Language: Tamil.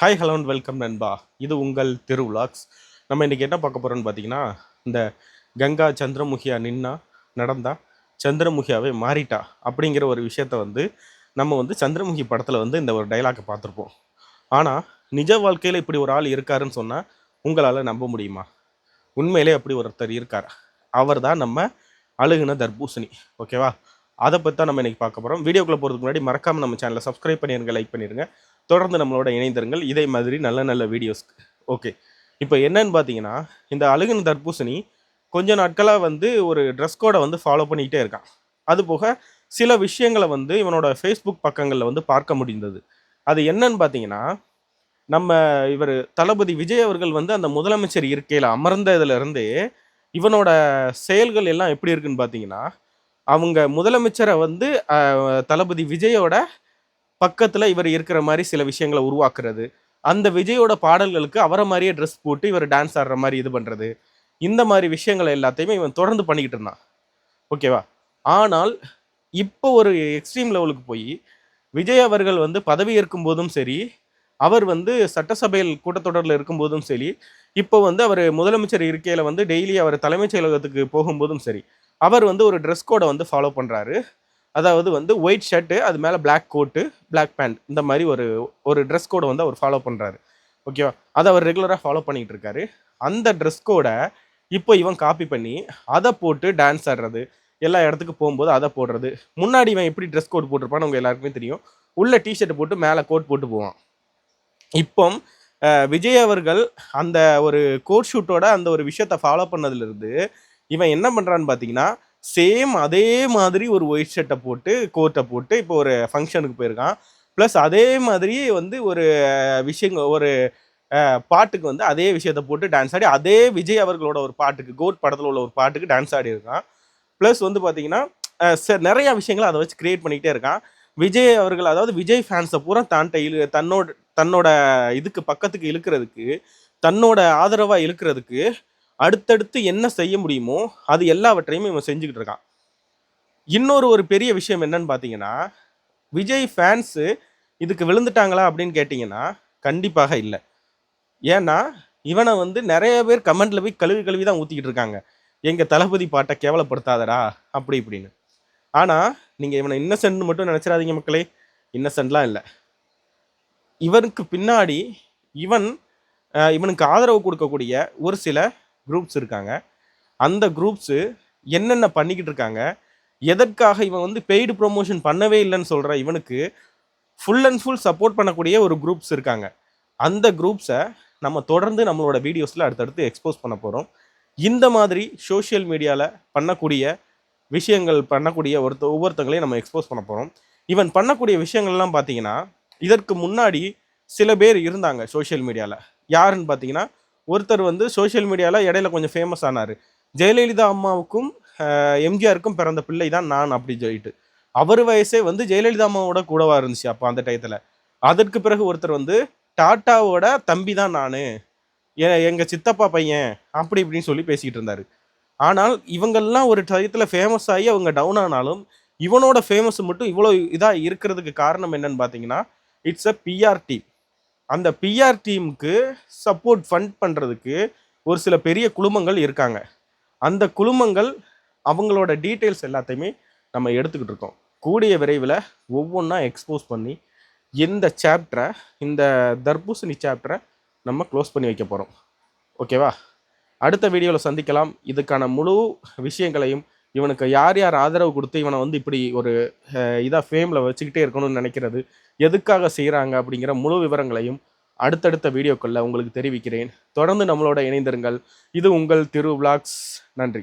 ஹாய் ஹலோ அண்ட் வெல்கம் நண்பா. இது உங்கள் திரு விலாக்ஸ். நம்ம இன்றைக்கி என்ன பார்க்க போகிறோன்னு பார்த்தீங்கன்னா, இந்த கங்கா சந்திரமுகியா நின்னா நடந்தா சந்திரமுகியாவே மாறிட்டா அப்படிங்கிற ஒரு விஷயத்த நம்ம சந்திரமுகி படத்தில் இந்த ஒரு டைலாக்கை பார்த்துருப்போம். ஆனால் நிஜ வாழ்க்கையில் இப்படி ஒரு ஆள் இருக்காருன்னு சொன்னால் உங்களால் நம்ப முடியுமா? உண்மையிலே அப்படி ஒருத்தர் இருக்கார். அவர் தான் நம்ம அழுகுன தர்பூசணி. ஓகேவா? அதை பற்றி தான் நம்ம இன்றைக்கி பார்க்க போகிறோம். வீடியோக்குள்ளே போகிறதுக்கு முன்னாடி மறக்காமல் நம்ம சேனலை சப்ஸ்கிரைப் பண்ணிடுங்க, லைக் பண்ணிடுங்க. தொடர்ந்து நம்மளோட இணைந்திருங்கள் இதே மாதிரி நல்ல நல்ல வீடியோஸ்க்கு. ஓகே, இப்போ என்னன்னு பார்த்தீங்கன்னா, இந்த அழுகுன தர்பூசணி கொஞ்ச நாட்களாக ஒரு ட்ரெஸ் கோடை ஃபாலோ பண்ணிக்கிட்டே இருக்கான். அதுபோக சில விஷயங்களை இவனோட ஃபேஸ்புக் பக்கங்களில் பார்க்க முடிந்தது. அது என்னன்னு பார்த்தீங்கன்னா, நம்ம இவர் தளபதி விஜய் அவர்கள் அந்த முதலமைச்சர் இருக்கையில் அமர்ந்ததுலேருந்து இவனோட செயல்கள் எல்லாம் எப்படி இருக்குன்னு பார்த்தீங்கன்னா, அவங்க முதலமைச்சரை தளபதி விஜயோட பக்கத்தில் இவர் இருக்கிற மாதிரி சில விஷயங்களை உருவாக்குறது, அந்த விஜயோட பாடல்களுக்கு அவரை மாதிரியே ட்ரெஸ் போட்டு இவர் டான்ஸ் ஆடுற மாதிரி இது பண்ணுறது, இந்த மாதிரி விஷயங்களை எல்லாத்தையுமே இவன் தொடர்ந்து பண்ணிக்கிட்டு இருந்தான். ஓகேவா? ஆனால் இப்போ ஒரு எக்ஸ்ட்ரீம் லெவலுக்கு போய் விஜய் அவர்கள் பதவி ஏற்கும் போதும் சரி, அவர் சட்டசபையில் கூட்டத்தொடரில் இருக்கும்போதும் சரி, இப்போ அவர் முதலமைச்சர் இருக்கையில் டெய்லி அவர் தலைமைச் செயலகத்துக்கு போகும்போதும் சரி, அவர் ஒரு ட்ரெஸ் கோடை ஃபாலோ பண்ணுறாரு. அதாவது ஒயிட் ஷர்ட்டு, அது மேலே பிளாக் கோட்டு, பிளாக் பேண்ட், இந்த மாதிரி ஒரு ட்ரெஸ் கோடை அவர் ஃபாலோ பண்ணுறாரு. ஓகேவா? அதை அவர் ரெகுலராக ஃபாலோ பண்ணிகிட்டு இருக்காரு. அந்த ட்ரெஸ் கோடை இப்போ இவன் காப்பி பண்ணி அதை போட்டு டான்ஸ் ஆடுறது, எல்லா இடத்துக்கு போகும்போது அதை போடுறது. முன்னாடி இவன் எப்படி ட்ரெஸ் கோட் போட்டிருப்பான்னு உங்கள் எல்லாருக்குமே தெரியும். உள்ள டிஷர்ட் போட்டு மேலே கோட் போட்டு போவான். இப்போ விஜய் அவர்கள் அந்த ஒரு கோட் ஷூட்டோட அந்த ஒரு விஷயத்தை ஃபாலோ பண்ணதுலேருந்து இவன் என்ன பண்ணுறான்னு பார்த்தீங்கன்னா, சேம் அதே மாதிரி ஒரு ஒயிட் ஷர்ட்டை போட்டு கோட்டை போட்டு இப்போ ஒரு ஃபங்க்ஷனுக்கு போயிருக்கான். ப்ளஸ் அதே மாதிரி ஒரு விஷயங்கள் ஒரு பாட்டுக்கு அதே விஷயத்தை போட்டு டான்ஸ் ஆடி அதே விஜய் அவர்களோட ஒரு பாட்டுக்கு கோட் படத்தில் உள்ள ஒரு பாட்டுக்கு டான்ஸ் ஆடி இருக்கான். ப்ளஸ் பார்த்தீங்கன்னா நிறைய விஷயங்களை அதை வச்சு கிரியேட் பண்ணிக்கிட்டே இருக்கான். விஜய் அவர்கள், அதாவது விஜய் ஃபேன்ஸை பூரா தன்னோட தன்னோட இதுக்கு பக்கத்துக்கு இழுக்கிறதுக்கு, தன்னோட ஆதரவாக இழுக்கிறதுக்கு அடுத்தடுத்து என்ன செய்ய முடியுமோ அது எல்லாவற்றையும் இவன் செஞ்சுக்கிட்டு இருக்கான். இன்னொரு ஒரு பெரிய விஷயம் என்னன்னு பார்த்தீங்கன்னா, விஜய் ஃபேன்ஸு இதுக்கு விழுந்துட்டாங்களா அப்படின்னு கேட்டிங்கன்னா கண்டிப்பாக இல்லை. ஏன்னா இவனை நிறைய பேர் கமெண்ட்டில் போய் கழுவி கழுவி தான் ஊற்றிக்கிட்டு இருக்காங்க. எங்கள் தளபதி பாட்டை கேவலப்படுத்தாதடா அப்படி இப்படின்னு. ஆனால் நீங்கள் இவனை இன்னசென்ட்னு மட்டும் நினச்சிடாதீங்க மக்களே. இன்னசென்ட்லாம் இல்லை. இவனுக்கு பின்னாடி இவனுக்கு ஆதரவு கொடுக்கக்கூடிய ஒரு சில குரூப்ஸ் இருக்காங்க. அந்த குரூப்ஸு என்னென்ன பண்ணிக்கிட்டு இருக்காங்க, எதற்காக இவன் பெய்டு ப்ரொமோஷன் பண்ணவே இல்லைன்னு சொல்கிற இவனுக்கு ஃபுல் அண்ட் ஃபுல் சப்போர்ட் பண்ணக்கூடிய ஒரு குரூப்ஸ் இருக்காங்க. அந்த குரூப்ஸை நம்ம தொடர்ந்து நம்மளோட வீடியோஸில் அடுத்தடுத்து எக்ஸ்போஸ் பண்ண போகிறோம். இந்த மாதிரி சோஷியல் மீடியாவில் பண்ணக்கூடிய விஷயங்கள் பண்ணக்கூடிய ஒவ்வொருத்தங்களையும் நம்ம எக்ஸ்போஸ் பண்ண போகிறோம். இவன் பண்ணக்கூடிய விஷயங்கள்லாம் பார்த்தீங்கன்னா, இதற்கு முன்னாடி சில பேர் இருந்தாங்க சோஷியல் மீடியாவில். யாருன்னு பார்த்தீங்கன்னா, ஒருத்தர் சோஷியல் மீடியாவில் இடையில கொஞ்சம் ஃபேமஸ் ஆனார். ஜெயலலிதா அம்மாவுக்கும் எம்ஜிஆருக்கும் பிறந்த பிள்ளை தான் நான் அப்படின்னு சொல்லிட்டு. அவர் வயசே ஜெயலலிதா அம்மாவோட கூடவா இருந்துச்சு அப்போ அந்த டயத்தில். அதற்கு பிறகு ஒருத்தர் டாட்டாவோட தம்பி தான் நான், எங்கள் சித்தப்பா பையன் அப்படி இப்படின்னு சொல்லி பேசிக்கிட்டு இருந்தார். ஆனால் இவங்கெல்லாம் ஒரு டயத்தில் ஃபேமஸ் ஆகி அவங்க டவுன் ஆனாலும் இவனோட ஃபேமஸ் மட்டும் இவ்வளோ இதாக இருக்கிறதுக்கு காரணம் என்னன்னு பார்த்தீங்கன்னா, இட்ஸ் அ பிஆர் டீம். அந்த பிஆர் டீமுக்கு சப்போர்ட் ஃபண்ட் பண்ணுறதுக்கு ஒரு சில பெரிய குழுமங்கள் இருக்காங்க. அந்த குழுமங்கள் அவங்களோட டீட்டெயில்ஸ் எல்லாத்தையுமே நம்ம எடுத்துக்கிட்டு இருக்கோம். கூடிய விரைவில் ஒவ்வொன்றா எக்ஸ்போஸ் பண்ணி இந்த தர்பூசணி சாப்டரை நம்ம க்ளோஸ் பண்ணி வைக்க போகிறோம். ஓகேவா? அடுத்த வீடியோவில் சந்திக்கலாம். இதுக்கான முழு விஷயங்களையும், இவனுக்கு யார் யார் ஆதரவு கொடுத்து இவனை இப்படி ஒரு இதாக ஃபேமில் வச்சுக்கிட்டே இருக்கணும்னு நினைக்கிறது, எதுக்காக செய்கிறாங்க அப்படிங்கிற முழு விவரங்களையும் அடுத்தடுத்த வீடியோக்களில் உங்களுக்கு தெரிவிக்கிறேன். தொடர்ந்து நம்மளோட இணைந்திருங்கள். இது உங்கள் திரு விலாக்ஸ். நன்றி.